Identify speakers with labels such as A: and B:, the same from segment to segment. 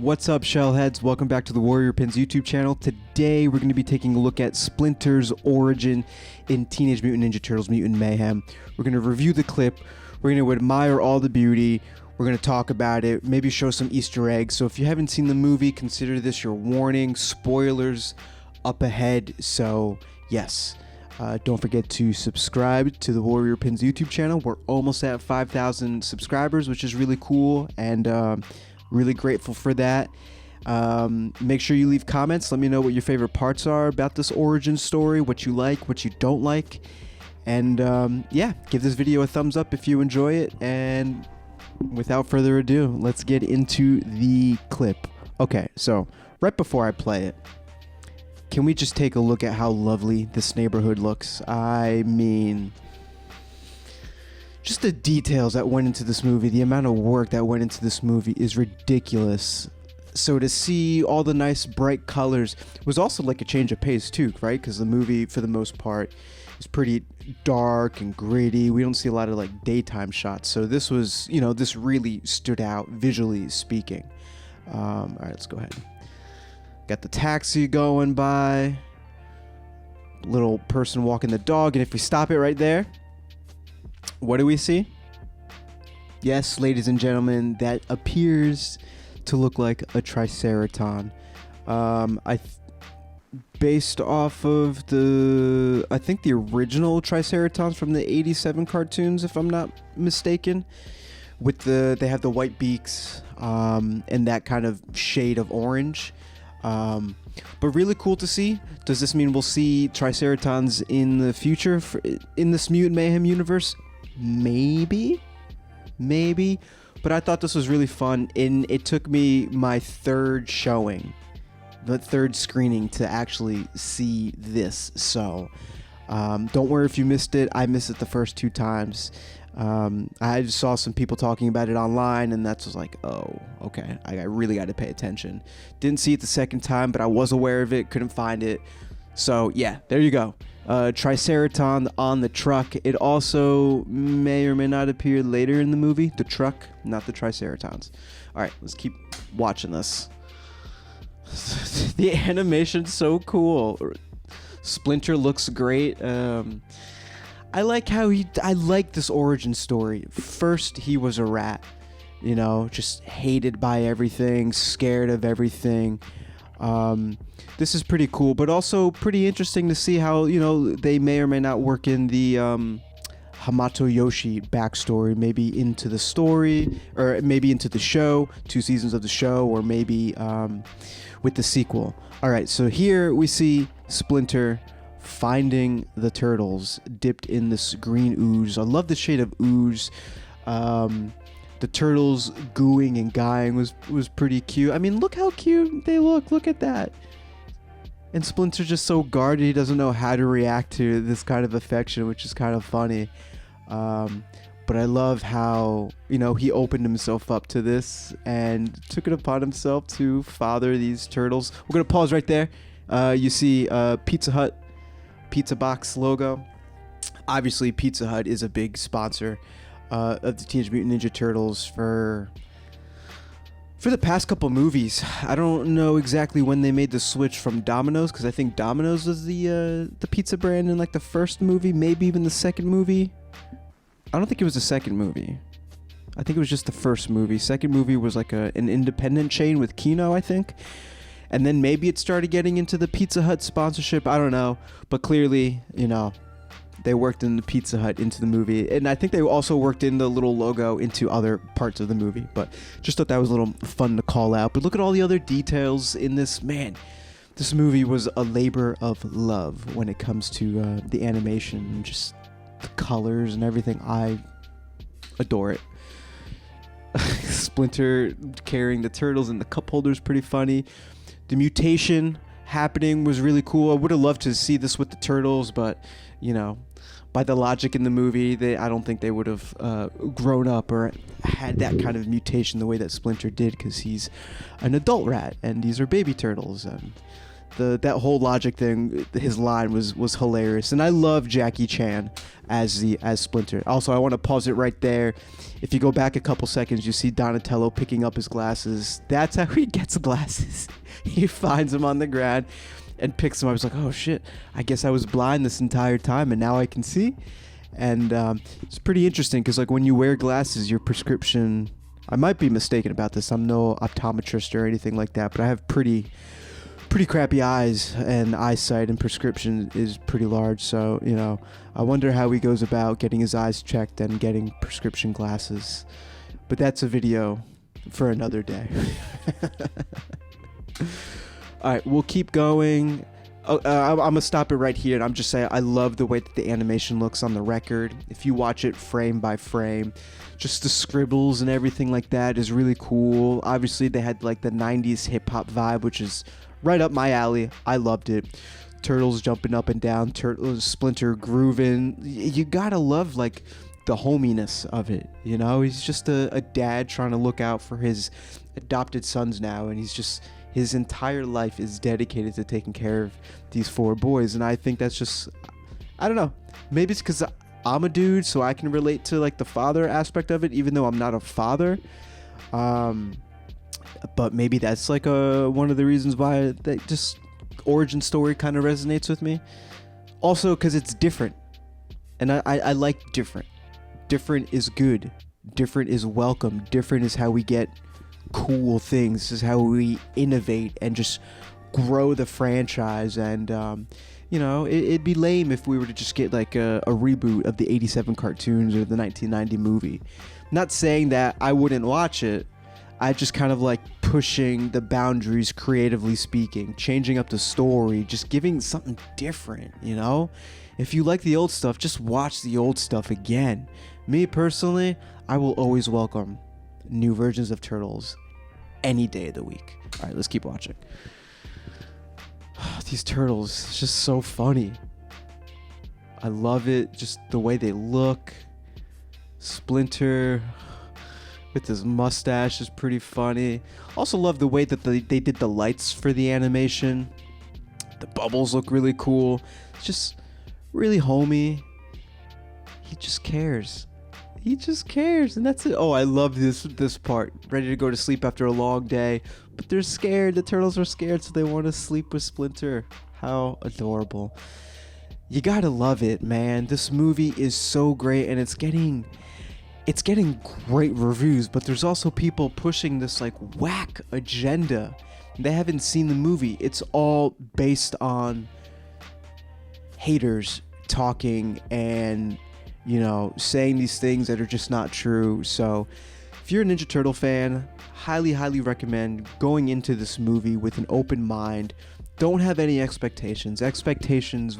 A: What's up, Shellheads? Welcome back to the Warrior Pins YouTube channel. Today, we're going to be taking a look at Splinter's origin in Teenage Mutant Ninja Turtles Mutant Mayhem. We're going to review the clip. We're going to admire all the beauty. We're going to talk about it, maybe show some Easter eggs. So if you haven't seen the movie, consider this your warning. Spoilers up ahead. So, yes. Don't forget to subscribe to the Warrior Pins YouTube channel. We're almost at 5,000 subscribers, which is really cool, and really grateful for that. Make sure you leave comments. Let me know what your favorite parts are about this origin story, what you like, what you don't like. And yeah, give this video a thumbs up if you enjoy it. And without further ado, let's get into the clip. Okay, so right before I play it, can we just take a look at how lovely this neighborhood looks? I mean, just the details that went into this movie, the amount of work that went into this movie is ridiculous. So to see all the nice bright colors was also like a change of pace too, right? Because the movie, for the most part, is pretty dark and gritty. We don't see a lot of like daytime shots. So this was, you know, this really stood out visually speaking. All right, let's go ahead. Got the taxi going by, little person walking the dog, and if we stop it right there, what do we see? Yes, ladies and gentlemen, that appears to look like a Triceraton. Based off of I think the original Triceratons from the '87 cartoons, if I'm not mistaken. With they have the white beaks and that kind of shade of orange. But really cool to see. Does this mean we'll see Triceratons in the future in this Mutant Mayhem universe? Maybe. But I thought this was really fun, and it took me my third screening to actually see this. So don't worry if you missed it. I missed it the first two times. I just saw some people talking about it online, and that's just like, oh, okay, I really got to pay attention. Didn't see it the second time, but I was aware of it, couldn't find it. So yeah, there you go. Triceraton on the truck. It also may or may not appear later in the movie. The truck, not the Triceratons. All right, let's keep watching this. The animation's so cool. Splinter looks great. I like I like this origin story. First, he was a rat, you know, just hated by everything, scared of everything. This is pretty cool, but also pretty interesting to see how, you know, they may or may not work in the Hamato Yoshi backstory, maybe into the story, or maybe into the show, 2 seasons of the show, or maybe with the sequel. All right, so here we see Splinter finding the turtles dipped in this green ooze. I love the shade of ooze. The turtles gooing and guying was pretty cute. I mean, look how cute they look. Look at that. And Splinter's just so guarded, he doesn't know how to react to this kind of affection, which is kind of funny. But I love how, you know, he opened himself up to this and took it upon himself to father these turtles. We're going to pause right there. You see Pizza Hut pizza box logo. Obviously, Pizza Hut is a big sponsor of the Teenage Mutant Ninja Turtles for the past couple movies. I don't know exactly when they made the switch from Domino's, because I think Domino's was the pizza brand in like the first movie, maybe even the second movie. I don't think it was the second movie. I think it was just the first movie. Second movie was like an independent chain with Kino, I think. And then maybe it started getting into the Pizza Hut sponsorship. I don't know. But clearly, you know, they worked in the Pizza Hut into the movie. And I think they also worked in the little logo into other parts of the movie. But just thought that was a little fun to call out. But look at all the other details in this. Man, this movie was a labor of love when it comes to the animation and just the colors and everything. I adore it. Splinter carrying the turtles and the cup holder is pretty funny. The mutation happening was really cool. I would have loved to see this with the turtles, but, you know, by the logic in the movie, I don't think they would have grown up or had that kind of mutation the way that Splinter did, because he's an adult rat and these are baby turtles. And that whole logic thing, his line was hilarious, and I love Jackie Chan as Splinter. Also, I want to pause it right there. If you go back a couple seconds, you see Donatello picking up his glasses. That's how he gets glasses. He finds them on the ground and picks them up. I was like, oh shit, I guess I was blind this entire time and now I can see. And it's pretty interesting because like when you wear glasses, your prescription, I might be mistaken about this, I'm no optometrist or anything like that, but I have pretty crappy eyes, and eyesight and prescription is pretty large. So, you know, I wonder how he goes about getting his eyes checked and getting prescription glasses. But that's a video for another day. All right, we'll keep going. I'm going to stop it right here, and I'm just saying I love the way that the animation looks on the record. If you watch it frame by frame, just the scribbles and everything like that is really cool. Obviously, they had like the 90s hip-hop vibe, which is right up my alley. I loved it. Turtles jumping up and down, Splinter grooving. You gotta love like the hominess of it, you know? He's just a dad trying to look out for his adopted sons now, and his entire life is dedicated to taking care of these 4 boys. And I think that's just, I don't know, maybe it's because I'm a dude, so I can relate to like the father aspect of it, even though I'm not a father. But maybe that's like one of the reasons why that just origin story kind of resonates with me. Also, because it's different, and I like different. Different is good. Different is welcome. Different is how we get cool things. This is how we innovate and just grow the franchise. And you know, it'd be lame if we were to just get like a reboot of the 87 cartoons or the 1990 movie. Not saying that I wouldn't watch it. I just kind of like pushing the boundaries, creatively speaking, changing up the story, just giving something different, you know? If you like the old stuff, just watch the old stuff again. Me personally, I will always welcome new versions of Turtles any day of the week. All right, let's keep watching. These turtles, it's just so funny. I love it, just the way they look. Splinter with his mustache is pretty funny. Also love the way that they did the lights for the animation. The bubbles look really cool. It's just really homey. He just cares. He just cares, and that's it. Oh, I love this part. Ready to go to sleep after a long day, but they're scared. The turtles are scared, so they want to sleep with Splinter. How adorable. You gotta love it, man. This movie is so great, and it's getting great reviews, but there's also people pushing this like whack agenda. They haven't seen the movie. It's all based on haters talking and, you know, saying these things that are just not true. So if you're a Ninja Turtle fan, highly recommend going into this movie with an open mind. Don't have any expectations. Expectations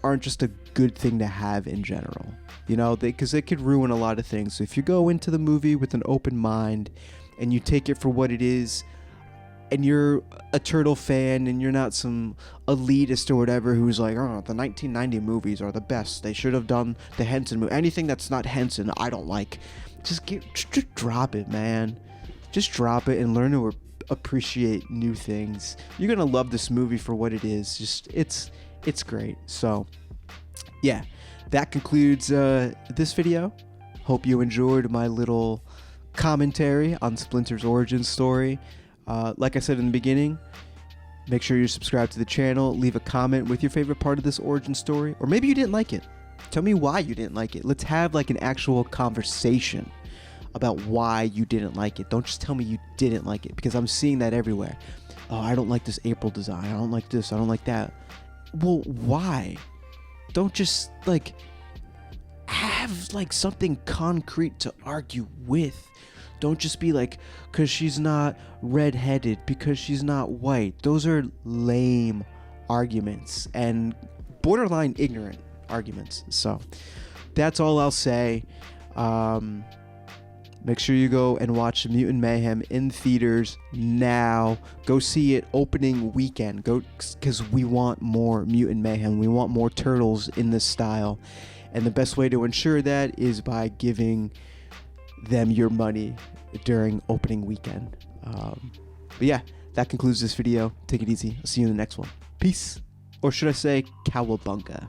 A: aren't just a good thing to have in general, you know, because it could ruin a lot of things. So if you go into the movie with an open mind and you take it for what it is, and you're a Turtle fan and you're not some elitist or whatever who's like, oh, the 1990 movies are the best, they should have done the Henson movie, anything that's not Henson I don't like, just drop it, man. Just drop it and learn to appreciate new things. You're gonna love this movie for what it is. Just it's great. So yeah, that concludes this video. Hope you enjoyed my little commentary on Splinter's origin story. Like I said in the beginning, make sure you're subscribed to the channel. Leave a comment with your favorite part of this origin story, or maybe you didn't like it. Tell me why you didn't like it. Let's have like an actual conversation about why you didn't like it. Don't just tell me you didn't like it, because I'm seeing that everywhere. Oh, I don't like this April design. I don't like this. I don't like that. Well, why? Don't just like have like something concrete to argue with. Don't just be like, because she's not redheaded, because she's not white. Those are lame arguments and borderline ignorant arguments. So that's all I'll say. Make sure you go and watch Mutant Mayhem in theaters now. Go see it opening weekend. Go, because we want more Mutant Mayhem. We want more Turtles in this style. And the best way to ensure that is by giving them your money during opening weekend. But yeah, that concludes this video. Take it easy. I'll see you in the next one. Peace. Or should I say cowabunga?